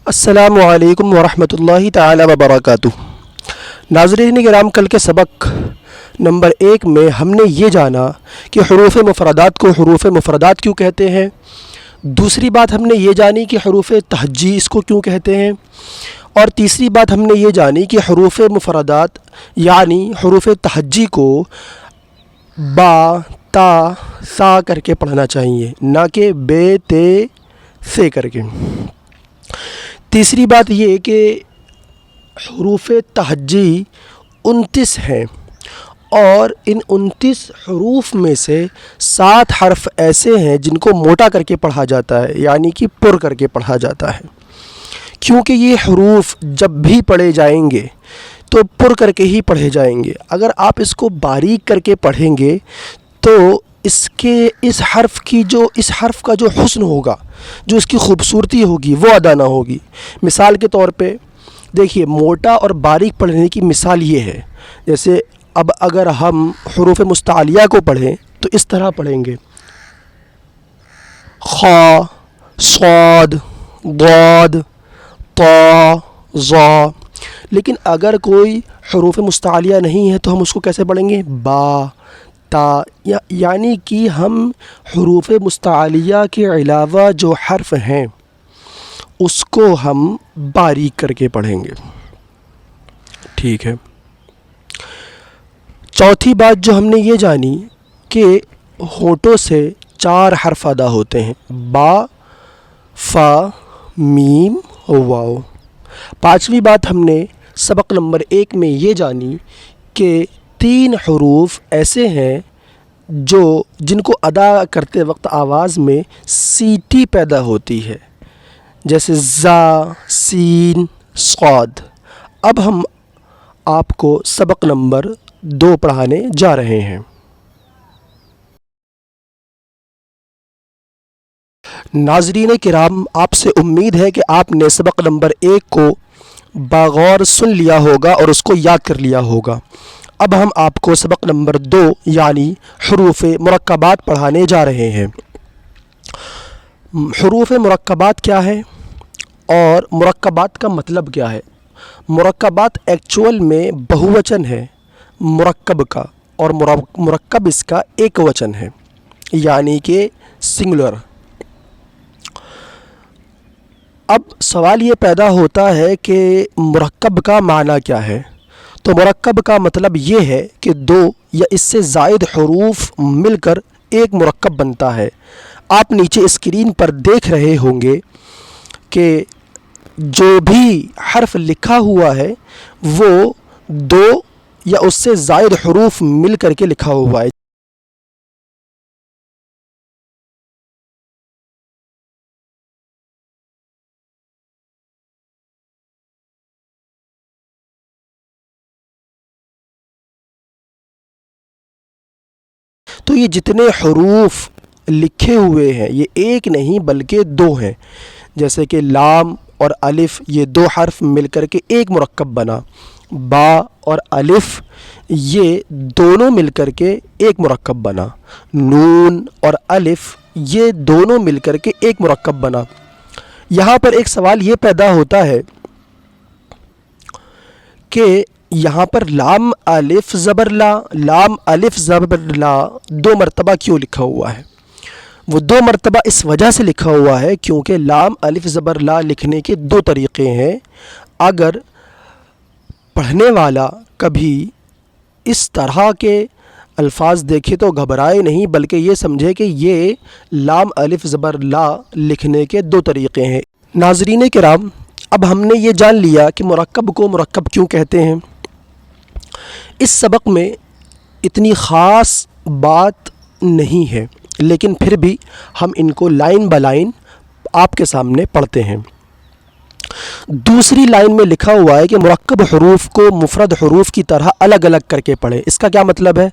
السلام علیکم ورحمۃ اللہ تعالی وبرکاتہ۔ ناظرین کرام، کل کے سبق نمبر 1 میں ہم نے یہ جانا کہ حروف مفردات کو حروف مفردات کیوں کہتے ہیں۔ دوسری بات ہم نے یہ جانی کہ حروف تہجی اس کو کیوں کہتے ہیں، اور تیسری بات ہم نے یہ جانی کہ حروف مفردات یعنی حروف تہجی کو با تا سا کر کے پڑھنا چاہیے، نہ کہ بے تے سے کر کے۔ تیسری بات یہ کہ حروف تہجی 29 ہیں، اور ان 29 حروف میں سے 7 حرف ایسے ہیں جن کو موٹا کر کے پڑھا جاتا ہے، یعنی کہ پر کر کے پڑھا جاتا ہے، کیونکہ یہ حروف جب بھی پڑھے جائیں گے تو پر کر کے ہی پڑھے جائیں گے۔ اگر آپ اس کو باریک کر کے پڑھیں گے تو اس حرف کا جو حسن ہوگا، جو اس کی خوبصورتی ہوگی، وہ ادا نہ ہوگی۔ مثال کے طور پہ دیکھیے، موٹا اور باریک پڑھنے کی مثال یہ ہے، جیسے اب اگر ہم حروف مستعلیہ کو پڑھیں تو اس طرح پڑھیں گے: خا، صاد، ضاد، طا، ظا۔ لیکن اگر کوئی حروف مستعلیہ نہیں ہے تو ہم اس کو کیسے پڑھیں گے؟ با، تا، یعنی کہ ہم حروف مستعلیہ کے علاوہ جو حرف ہیں اس کو ہم باریک کر کے پڑھیں گے، ٹھیک ہے۔ چوتھی بات جو ہم نے یہ جانی کہ ہونٹوں سے 4 حرف ادا ہوتے ہیں: با، فا، میم، واو۔ پانچویں بات ہم نے سبق نمبر 1 میں یہ جانی کہ 3 حروف ایسے ہیں جن کو ادا کرتے وقت آواز میں سیٹی پیدا ہوتی ہے، جیسے زا، سین، صاد۔ اب ہم آپ کو سبق نمبر 2 پڑھانے جا رہے ہیں۔ ناظرین کرام، آپ سے امید ہے کہ آپ نے سبق نمبر 1 کو بغور سن لیا ہوگا اور اس کو یاد کر لیا ہوگا۔ اب ہم آپ کو سبق نمبر 2 یعنی حروف مرکبات پڑھانے جا رہے ہیں۔ حروف مرکبات کیا ہے اور مرکبات کا مطلب کیا ہے؟ مرکبات ایکچول میں بہووچن ہے مرکب کا، اور مرکب اس کا ایک وچن ہے، یعنی کہ سنگولر۔ اب سوال یہ پیدا ہوتا ہے کہ مرکب کا معنی کیا ہے؟ تو مرکب کا مطلب یہ ہے کہ 2 یا اس سے زائد حروف مل کر ایک مرکب بنتا ہے۔ آپ نیچے اسکرین پر دیکھ رہے ہوں گے کہ جو بھی حرف لکھا ہوا ہے وہ 2 یا اس سے زائد حروف مل کر کے لکھا ہوا ہے۔ تو یہ جتنے حروف لکھے ہوئے ہیں یہ ایک نہیں بلکہ 2 ہیں، جیسے کہ لام اور الف، یہ 2 حرف مل کر کے ایک مرکب بنا۔ با اور الف، یہ دونوں مل کر کے ایک مرکب بنا۔ نون اور الف، یہ دونوں مل کر کے ایک مرکب بنا۔ یہاں پر ایک سوال یہ پیدا ہوتا ہے کہ یہاں پر لام الف زبر لا 2 مرتبہ کیوں لکھا ہوا ہے؟ وہ 2 مرتبہ اس وجہ سے لکھا ہوا ہے کیونکہ لام الف زبر لا لکھنے کے 2 طریقے ہیں۔ اگر پڑھنے والا کبھی اس طرح کے الفاظ دیکھے تو گھبرائے نہیں، بلکہ یہ سمجھے کہ یہ لام الف زبر لا لکھنے کے 2 طریقے ہیں۔ ناظرین کرام، اب ہم نے یہ جان لیا کہ مرکب کو مرکب کیوں کہتے ہیں۔ اس سبق میں اتنی خاص بات نہیں ہے، لیکن پھر بھی ہم ان کو لائن بائی لائن آپ کے سامنے پڑھتے ہیں۔ دوسری لائن میں لکھا ہوا ہے کہ مرکب حروف کو مفرد حروف کی طرح الگ الگ کر کے پڑھیں۔ اس کا کیا مطلب ہے؟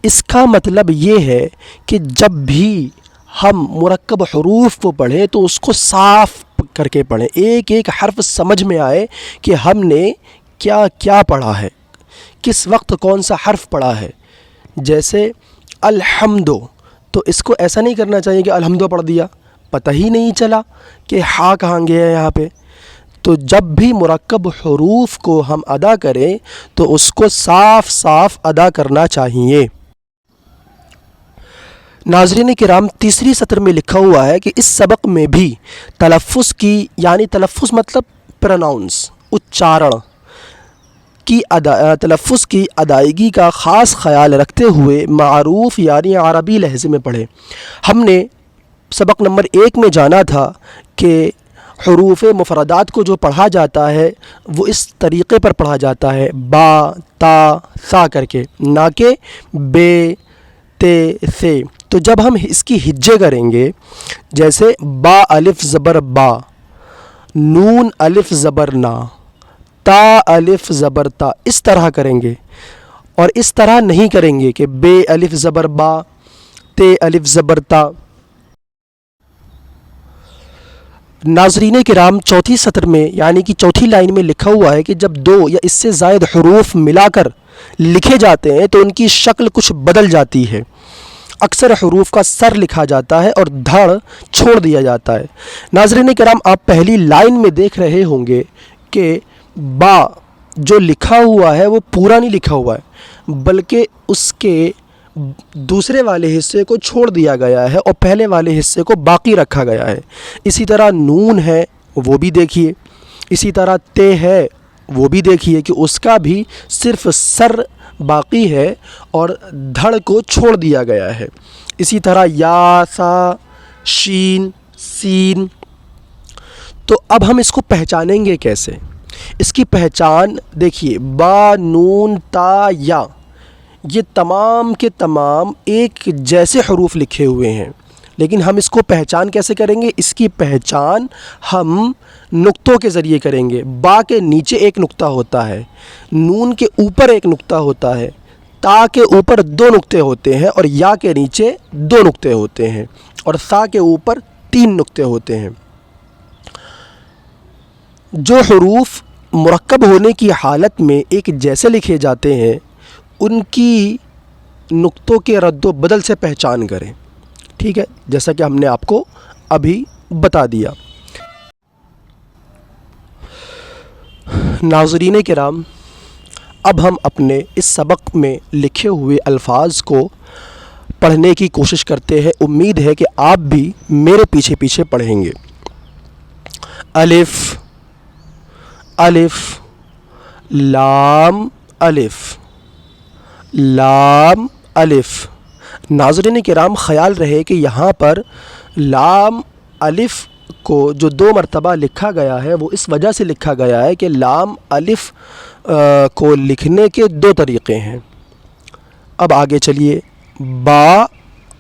اس کا مطلب یہ ہے کہ جب بھی ہم مرکب حروف کو پڑھیں تو اس کو صاف کر کے پڑھیں، ایک ایک حرف سمجھ میں آئے کہ ہم نے کیا کیا پڑھا ہے، کس وقت کون سا حرف پڑھا ہے۔ جیسے الحمد، تو اس کو ایسا نہیں کرنا چاہیے کہ الحمد پڑھ دیا، پتہ ہی نہیں چلا کہ ہا کہاں گیا ہے یہاں پہ۔ تو جب بھی مرکب حروف کو ہم ادا کریں تو اس کو صاف صاف ادا کرنا چاہیے۔ ناظرین کرام، تیسری سطر میں لکھا ہوا ہے کہ اس سبق میں بھی تلفظ کی، یعنی تلفظ مطلب پروناؤنس، اچارن کی تلفظ کی ادائیگی کا خاص خیال رکھتے ہوئے معروف یعنی عربی لہجے میں پڑھیں۔ ہم نے سبق نمبر 1 میں جانا تھا کہ حروف مفردات کو جو پڑھا جاتا ہے وہ اس طریقے پر پڑھا جاتا ہے، با، تا، سا کر کے، نہ کہ بے، تے، سے۔ تو جب ہم اس کی ہجے کریں گے، جیسے با الف زبر با، نون الف زبر نا، تا الف زبر تا، اس طرح کریں گے، اور اس طرح نہیں کریں گے کہ بے الف زبر با، تے الف زبر تا۔ ناظرین کرام، چوتھی سطر میں یعنی کہ چوتھی لائن میں لکھا ہوا ہے کہ جب 2 یا اس سے زائد حروف ملا کر لکھے جاتے ہیں تو ان کی شکل کچھ بدل جاتی ہے۔ اکثر حروف کا سر لکھا جاتا ہے اور دھڑ چھوڑ دیا جاتا ہے۔ ناظرین کرام، آپ پہلی لائن میں دیکھ رہے ہوں گے کہ با جو لکھا ہوا ہے وہ پورا نہیں لکھا ہوا ہے، بلکہ اس کے دوسرے والے حصے کو چھوڑ دیا گیا ہے اور پہلے والے حصے کو باقی رکھا گیا ہے۔ اسی طرح نون ہے وہ بھی دیکھیے، اسی طرح تے ہے وہ بھی دیکھیے کہ اس کا بھی صرف سر باقی ہے اور دھڑ کو چھوڑ دیا گیا ہے۔ اسی طرح یا، سا، شین، سین۔ تو اب ہم اس کو پہچانیں گے کیسے؟ اس کی پہچان دیکھیے، با، نون، تا، یا، یہ تمام کے تمام ایک جیسے حروف لکھے ہوئے ہیں، لیکن ہم اس کو پہچان کیسے کریں گے؟ اس کی پہچان ہم نقطوں کے ذریعے کریں گے۔ با کے نیچے ایک نقطہ ہوتا ہے، نون کے اوپر ایک نقطہ ہوتا ہے، تا کے اوپر 2 نقطے ہوتے ہیں، اور یا کے نیچے 2 نقطے ہوتے ہیں، اور سا کے اوپر 3 نقطے ہوتے ہیں۔ جو حروف مرکب ہونے کی حالت میں ایک جیسے لکھے جاتے ہیں ان کی نقطوں کے رد و بدل سے پہچان کریں، ٹھیک ہے، جیسا کہ ہم نے آپ کو ابھی بتا دیا۔ ناظرین کرام، اب ہم اپنے اس سبق میں لکھے ہوئے الفاظ کو پڑھنے کی کوشش کرتے ہیں۔ امید ہے کہ آپ بھی میرے پیچھے پیچھے پڑھیں گے۔ الف، الف، لام، الف، لام، الف۔ ناظرین کرام، خیال رہے کہ یہاں پر لام الف کو جو 2 مرتبہ لکھا گیا ہے وہ اس وجہ سے لکھا گیا ہے کہ لام الف کو لکھنے کے 2 طریقے ہیں۔ اب آگے چلیے، با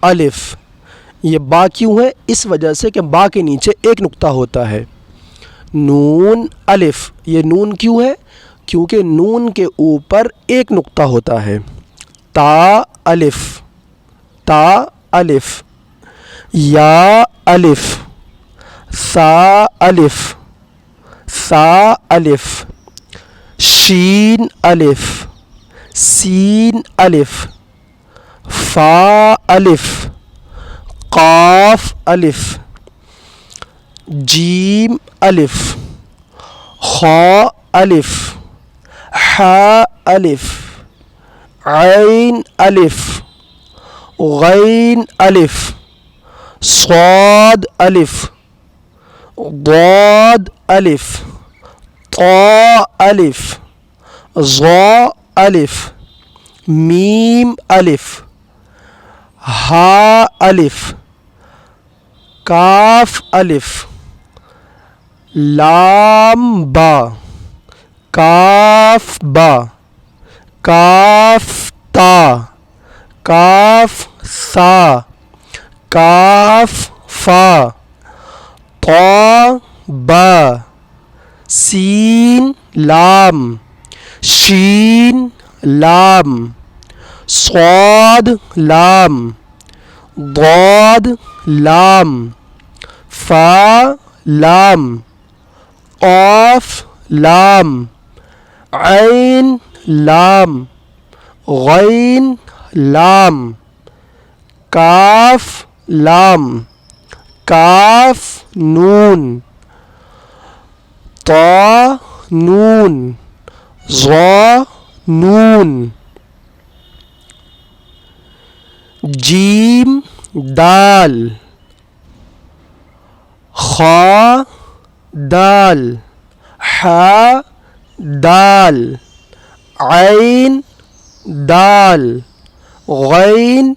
الف، یہ با کیوں ہے؟ اس وجہ سے کہ با کے نیچے ایک نقطہ ہوتا ہے۔ نون الف، یہ نون کیوں ہے؟ کیونکہ نون کے اوپر ایک نقطہ ہوتا ہے۔ تا الف، تا الف، یا الف، سا الف، سا الف، شین الف، سین الف، فا الف، قاف الف، جیم الف، خا الف، حا الف، عین الف، غین الف، صاد الف، ضاد الف، طا الف، ظا الف، میم الف، ہا الف، کاف الف، لام با، کاف با، کاف تا، کاف سا، کاف فا، طا با، سین لام، شین لام، صاد لام، ضاد لام، فا لام، قاف لام، عین لام، غین لام، کاف لام، کاف نون، طا نون ظا نون جیم دال خا دال حا دال عین دال غین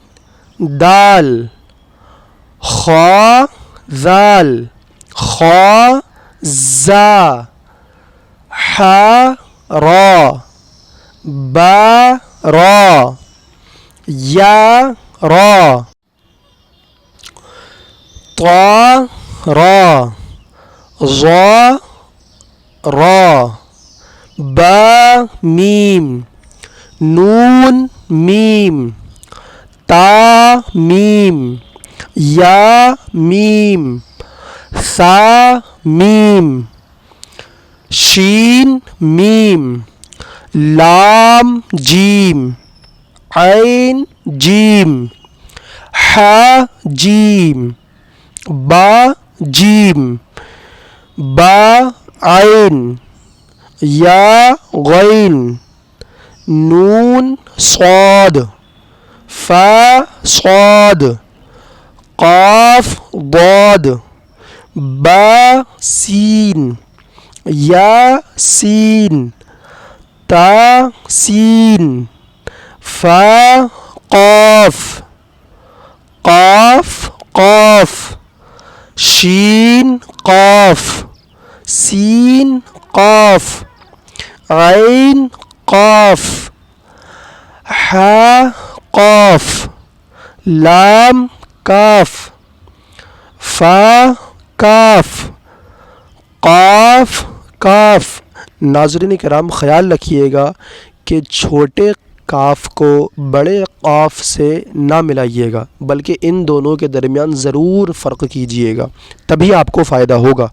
دال خا ذال خا زا حا را با را یا را طا را ظا را با میم نون میم تا میم یا میم ثا میم شین میم لام جیم عین جیم حا جیم با جیم با عین یا غین نون صاد فا صاد قاف ضاد با سین یا سین تا سین فا قاف قاف قاف شین قاف سین قاف عین قاف حا قاف لام کاف فا کاف قاف کاف. ناظرین کرام خیال رکھیے گا کہ چھوٹے کاف کو بڑے قاف سے نہ ملائیے گا بلکہ ان دونوں کے درمیان ضرور فرق کیجیے گا تبھی آپ کو فائدہ ہوگا.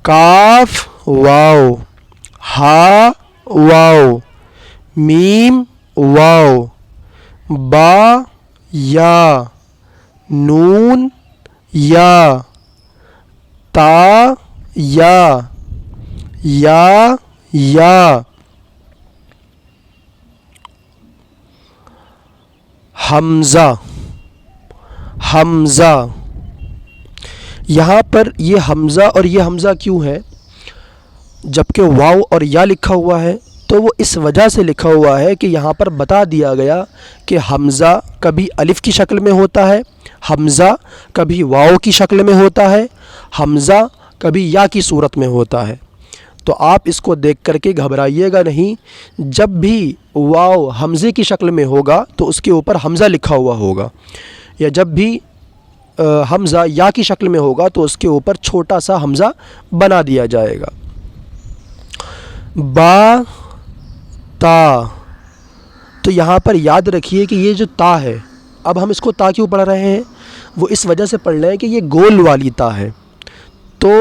کاف واو ہا واو میم واو با یا نون یا تا یا حمزہ حمزہ. یہاں پر یہ حمزہ اور یہ حمزہ کیوں ہے جبکہ واو اور یا لکھا ہوا ہے؟ تو وہ اس وجہ سے لکھا ہوا ہے کہ یہاں پر بتا دیا گیا کہ حمزہ کبھی الف کی شکل میں ہوتا ہے، حمزہ کبھی واو کی شکل میں ہوتا ہے، حمزہ کبھی یا کی صورت میں ہوتا ہے. تو آپ اس کو دیکھ کر کے گھبرائیے گا نہیں. جب بھی واو حمزے کی شکل میں ہوگا تو اس کے اوپر حمزہ لکھا ہوا ہوگا، یا جب بھی حمزہ یا کی شکل میں ہوگا تو اس کے اوپر چھوٹا سا حمزہ بنا دیا جائے گا. با تا، تو یہاں پر یاد رکھیے کہ یہ جو تا ہے، اب ہم اس کو تا کیوں پڑھ رہے ہیں؟ وہ اس وجہ سے پڑھ رہے ہیں کہ یہ گول والی تا ہے. تو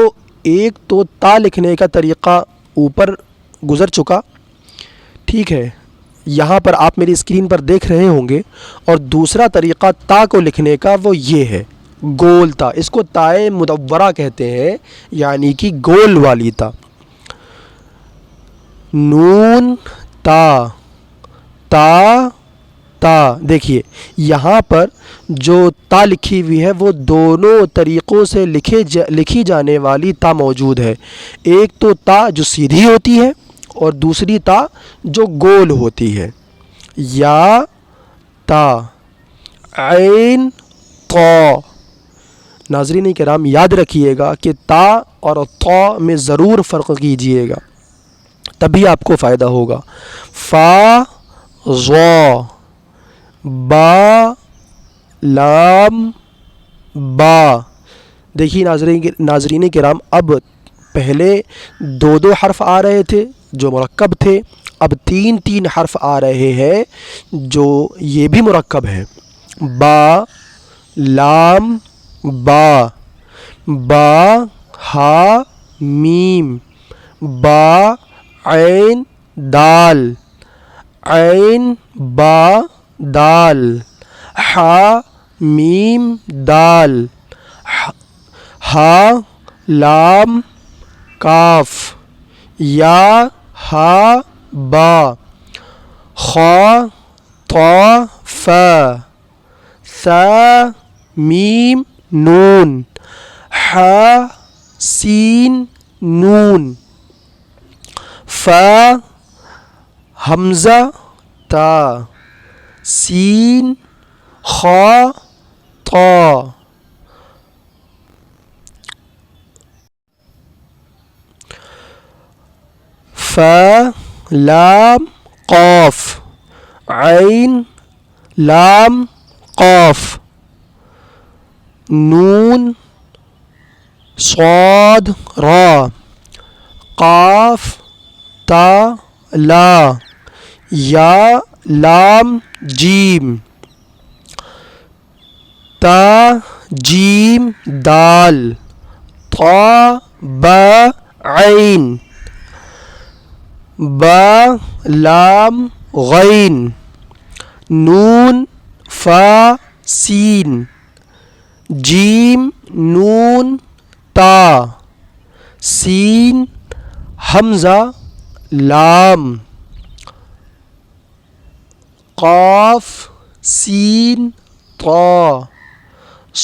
ایک تو تا لکھنے کا طریقہ اوپر گزر چکا، ٹھیک ہے، یہاں پر آپ میری اسکرین پر دیکھ رہے ہوں گے. اور دوسرا طریقہ تا کو لکھنے کا وہ یہ ہے، گول تا. اس کو تائے مدورہ کہتے ہیں، یعنی کہ گول والی تا. نون تا تا تا، دیکھیے یہاں پر جو تا لکھی ہوئی ہے وہ دونوں طریقوں سے لکھی جانے والی تا موجود ہے. ایک تو تا جو سیدھی ہوتی ہے اور دوسری تا جو گول ہوتی ہے. یا تا عین طا. ناظرین کرام یاد رکھیے گا کہ تا اور طا میں ضرور فرق کیجیے گا تبھی آپ کو فائدہ ہوگا. فا ظا با لام با. دیکھیے ناظرین کرام، اب پہلے دو حرف آ رہے تھے جو مرکب تھے، اب تین حرف آ رہے ہیں جو یہ بھی مرکب ہے. با لام با، با ہا میم، با عین دال، عین با دال، حا میم دال، ہا لام کاف. یا ہا با، خا طا فا، ثا میم نون، حا سین نون، فا حمزہ تا، سین خا طا، فا لام قاف، عین لام قاف، نون صاد را، قاف تا لا، یا لام جیم، تا جیم دال، طا با عین، با لام غین، نون فا سین، جیم نون تا، سین حمزہ لام، قاف سین طا،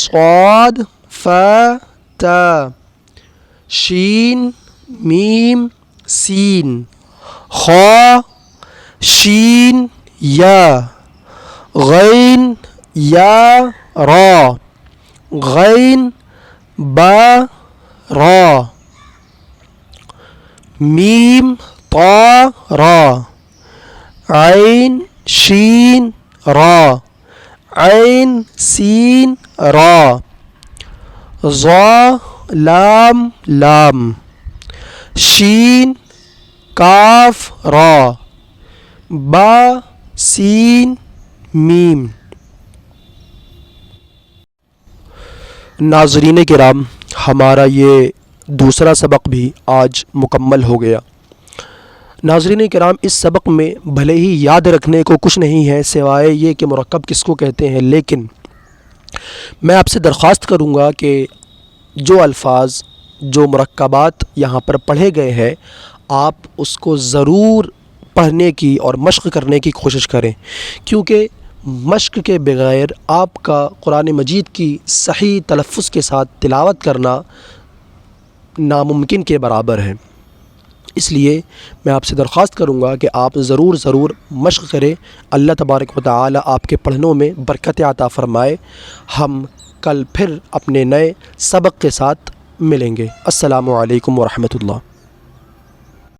صاد فا تا، شین میم سین، خا شین یا، غین یا را، غین با را، میم طا را، عین شین را، عین سین را، ظا لام لام، شین کاف را، با سین میم۔ ناظرین کرام، ہمارا یہ دوسرا سبق بھی آج مکمل ہو گیا۔ ناظرین کرام، اس سبق میں بھلے ہی یاد رکھنے کو کچھ نہیں ہے سوائے یہ کہ مرکب کس کو کہتے ہیں، لیکن میں آپ سے درخواست کروں گا کہ جو الفاظ جو مرکبات یہاں پر پڑھے گئے ہیں آپ اس کو ضرور پڑھنے کی اور مشق کرنے کی کوشش کریں، کیونکہ مشق کے بغیر آپ کا قرآن مجید کی صحیح تلفظ کے ساتھ تلاوت کرنا ناممکن کے برابر ہے۔ اس لیے میں آپ سے درخواست کروں گا کہ آپ ضرور مشق کریں۔ اللہ تبارک و تعالی آپ کے پڑھنوں میں برکت عطا فرمائے۔ ہم کل پھر اپنے نئے سبق کے ساتھ ملیں گے۔ السلام علیکم ورحمۃ اللہ۔